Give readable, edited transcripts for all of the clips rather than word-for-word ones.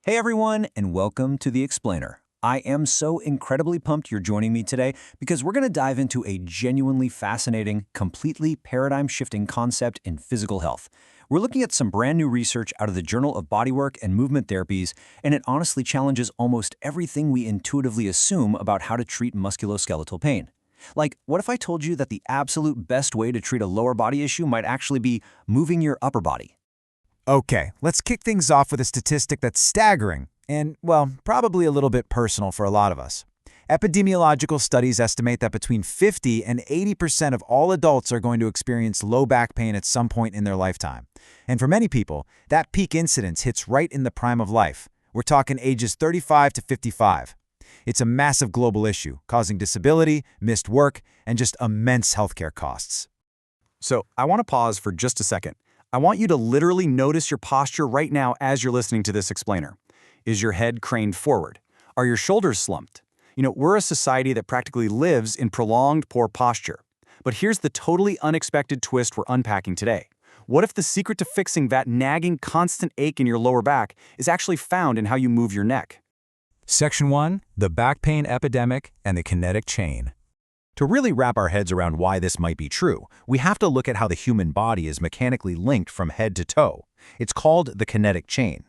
Hey everyone, and welcome to The Explainer. I am so incredibly pumped you're joining me today because we're going to dive into a genuinely fascinating, completely paradigm-shifting concept in physical health. We're looking at some brand new research out of the Journal of Bodywork and Movement Therapies, and it honestly challenges almost everything we intuitively assume about how to treat musculoskeletal pain. Like, what if I told you that the absolute best way to treat a lower body issue might actually be moving your upper body? Okay, let's kick things off with a statistic that's staggering and, well, probably a little bit personal for a lot of us. Epidemiological studies estimate that between 50 and 80% of all adults are going to experience low back pain at some point in their lifetime. And for many people, that peak incidence hits right in the prime of life. We're talking ages 35 to 55. It's a massive global issue, causing disability, missed work, and just immense healthcare costs. So I want to pause for just a second. I want you to literally notice your posture right now as you're listening to this explainer. Is your head craned forward? Are your shoulders slumped? We're a society that practically lives in prolonged poor posture. But here's the totally unexpected twist we're unpacking today. What if the secret to fixing that nagging constant ache in your lower back is actually found in how you move your neck? Section 1. The Back Pain Epidemic and the Kinetic Chain. To really wrap our heads around why this might be true, we have to look at how the human body is mechanically linked from head to toe. It's called the kinetic chain.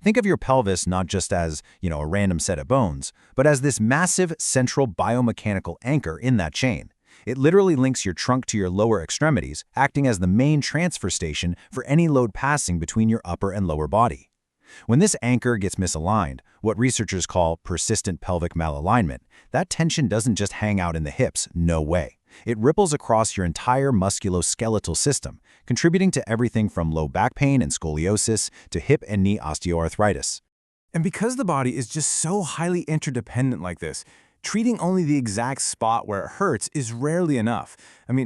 Think of your pelvis not just as, a random set of bones, but as this massive central biomechanical anchor in that chain. It literally links your trunk to your lower extremities, acting as the main transfer station for any load passing between your upper and lower body. When this anchor gets misaligned, what researchers call persistent pelvic malalignment, that tension doesn't just hang out in the hips, no way. It ripples across your entire musculoskeletal system, contributing to everything from low back pain and scoliosis to hip and knee osteoarthritis. And because the body is just so highly interdependent like this, treating only the exact spot where it hurts is rarely enough.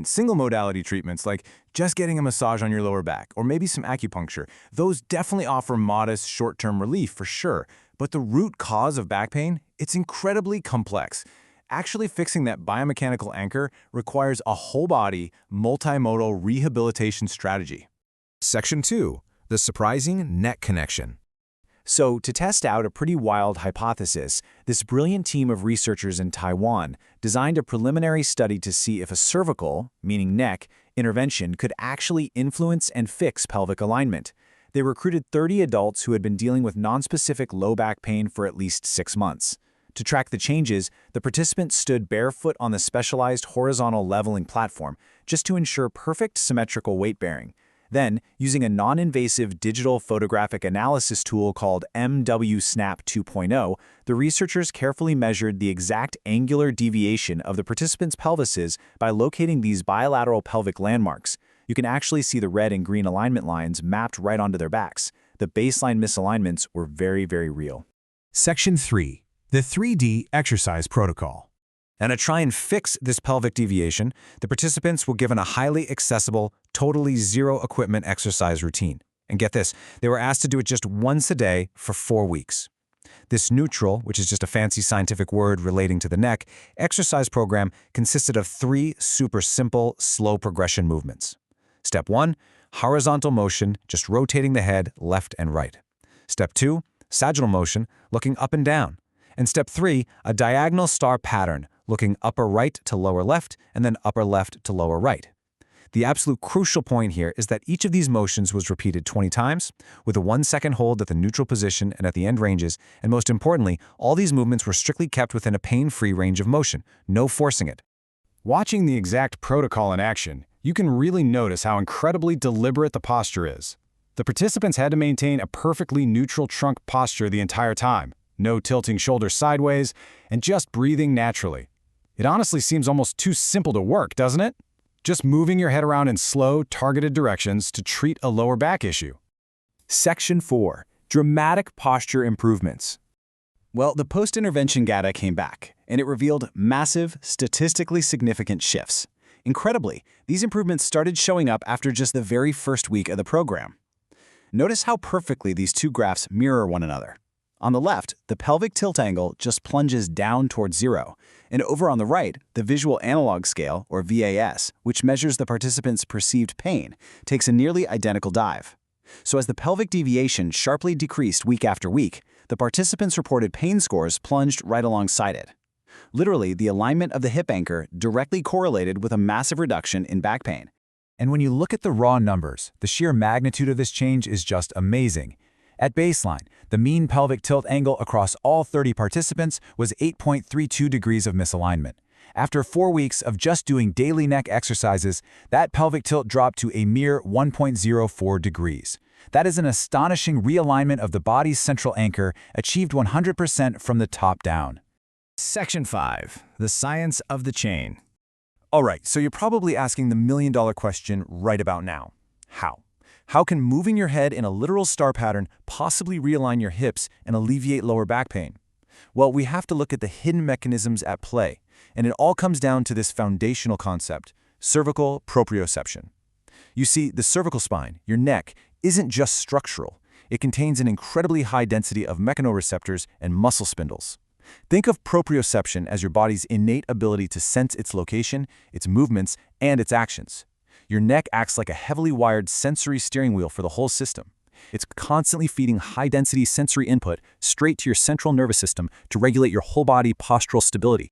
Single modality treatments like just getting a massage on your lower back or maybe some acupuncture, those definitely offer modest short-term relief for sure. But the root cause of back pain, it's incredibly complex. Actually fixing that biomechanical anchor requires a whole-body, multimodal rehabilitation strategy. Section 2. The Surprising Neck Connection. So, to test out a pretty wild hypothesis, this brilliant team of researchers in Taiwan designed a preliminary study to see if a cervical, meaning neck, intervention could actually influence and fix pelvic alignment. They recruited 30 adults who had been dealing with nonspecific low back pain for at least 6 months. To track the changes, the participants stood barefoot on the specialized horizontal leveling platform just to ensure perfect symmetrical weight-bearing. Then, using a non-invasive digital photographic analysis tool called MW-SNAP 2.0, the researchers carefully measured the exact angular deviation of the participants' pelvises by locating these bilateral pelvic landmarks. You can actually see the red and green alignment lines mapped right onto their backs. The baseline misalignments were very, very real. Section 3. The 3D Exercise Protocol. And to try and fix this pelvic deviation, the participants were given a highly accessible, totally zero-equipment exercise routine. And get this, they were asked to do it just once a day for 4 weeks. This neutral, which is just a fancy scientific word relating to the neck, exercise program consisted of 3 super simple, slow progression movements. Step 1, horizontal motion, just rotating the head left and right. Step 2, sagittal motion, looking up and down. And step 3, a diagonal star pattern, looking upper right to lower left and then upper left to lower right. The absolute crucial point here is that each of these motions was repeated 20 times, with a 1-second hold at the neutral position and at the end ranges, and most importantly, all these movements were strictly kept within a pain-free range of motion, no forcing it. Watching the exact protocol in action, you can really notice how incredibly deliberate the posture is. The participants had to maintain a perfectly neutral trunk posture the entire time, no tilting shoulders sideways, and just breathing naturally. It honestly seems almost too simple to work, doesn't it? Just moving your head around in slow, targeted directions to treat a lower back issue. Section 4. Dramatic posture improvements. Well, the post-intervention data came back, and it revealed massive, statistically significant shifts. Incredibly, these improvements started showing up after just the very first week of the program. Notice how perfectly these two graphs mirror one another. On the left, the pelvic tilt angle just plunges down towards 0, and over on the right, the visual analog scale, or VAS, which measures the participant's perceived pain, takes a nearly identical dive. So as the pelvic deviation sharply decreased week after week, the participants reported pain scores plunged right alongside it. Literally, the alignment of the hip anchor directly correlated with a massive reduction in back pain. And when you look at the raw numbers, the sheer magnitude of this change is just amazing. At baseline, the mean pelvic tilt angle across all 30 participants was 8.32 degrees of misalignment. After 4 weeks of just doing daily neck exercises, that pelvic tilt dropped to a mere 1.04 degrees. That is an astonishing realignment of the body's central anchor, achieved 100% from the top down. Section 5. The Science of the Chain. All right, so you're probably asking the million-dollar question right about now. How? How can moving your head in a literal star pattern possibly realign your hips and alleviate lower back pain? Well, we have to look at the hidden mechanisms at play, and it all comes down to this foundational concept: cervical proprioception. You see, the cervical spine, your neck, isn't just structural. It contains an incredibly high density of mechanoreceptors and muscle spindles. Think of proprioception as your body's innate ability to sense its location, its movements, and its actions. Your neck acts like a heavily wired sensory steering wheel for the whole system. It's constantly feeding high-density sensory input straight to your central nervous system to regulate your whole body postural stability.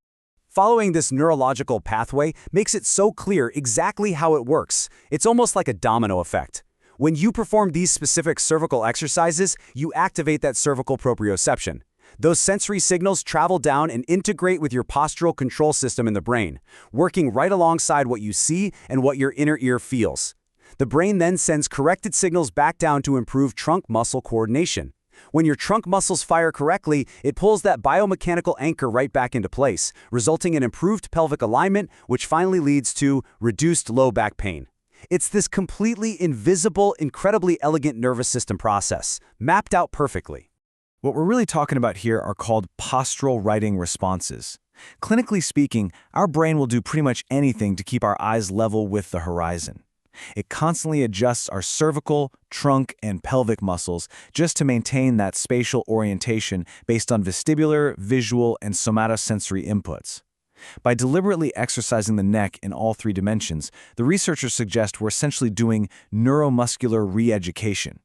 Following this neurological pathway makes it so clear exactly how it works. It's almost like a domino effect. When you perform these specific cervical exercises, you activate that cervical proprioception. Those sensory signals travel down and integrate with your postural control system in the brain, working right alongside what you see and what your inner ear feels. The brain then sends corrected signals back down to improve trunk muscle coordination. When your trunk muscles fire correctly, it pulls that biomechanical anchor right back into place, resulting in improved pelvic alignment, which finally leads to reduced low back pain. It's this completely invisible, incredibly elegant nervous system process, mapped out perfectly. What we're really talking about here are called postural righting responses. Clinically speaking, our brain will do pretty much anything to keep our eyes level with the horizon. It constantly adjusts our cervical, trunk, and pelvic muscles just to maintain that spatial orientation based on vestibular, visual, and somatosensory inputs. By deliberately exercising the neck in all 3 dimensions, the researchers suggest we're essentially doing neuromuscular re-education.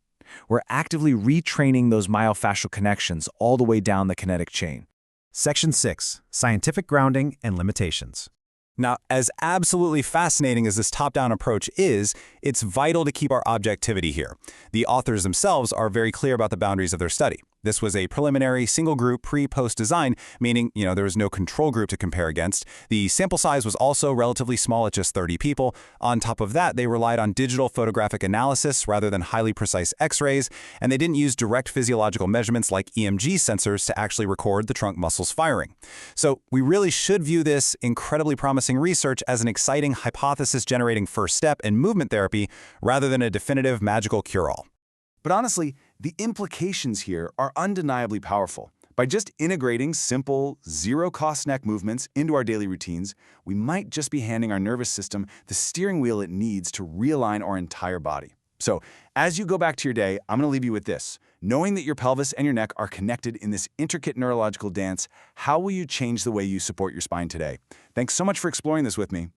We're actively retraining those myofascial connections all the way down the kinetic chain. Section 6. Scientific grounding and limitations. Now, as absolutely fascinating as this top-down approach is, it's vital to keep our objectivity here. The authors themselves are very clear about the boundaries of their study. This was a preliminary single-group pre-post design, meaning, there was no control group to compare against. The sample size was also relatively small at just 30 people. On top of that, they relied on digital photographic analysis rather than highly precise X-rays, and they didn't use direct physiological measurements like EMG sensors to actually record the trunk muscles firing. So we really should view this incredibly promising research as an exciting hypothesis-generating first step in movement therapy rather than a definitive magical cure-all. But honestly, the implications here are undeniably powerful. By just integrating simple, zero-cost neck movements into our daily routines, we might just be handing our nervous system the steering wheel it needs to realign our entire body. So, as you go back to your day, I'm going to leave you with this. Knowing that your pelvis and your neck are connected in this intricate neurological dance, how will you change the way you support your spine today? Thanks so much for exploring this with me.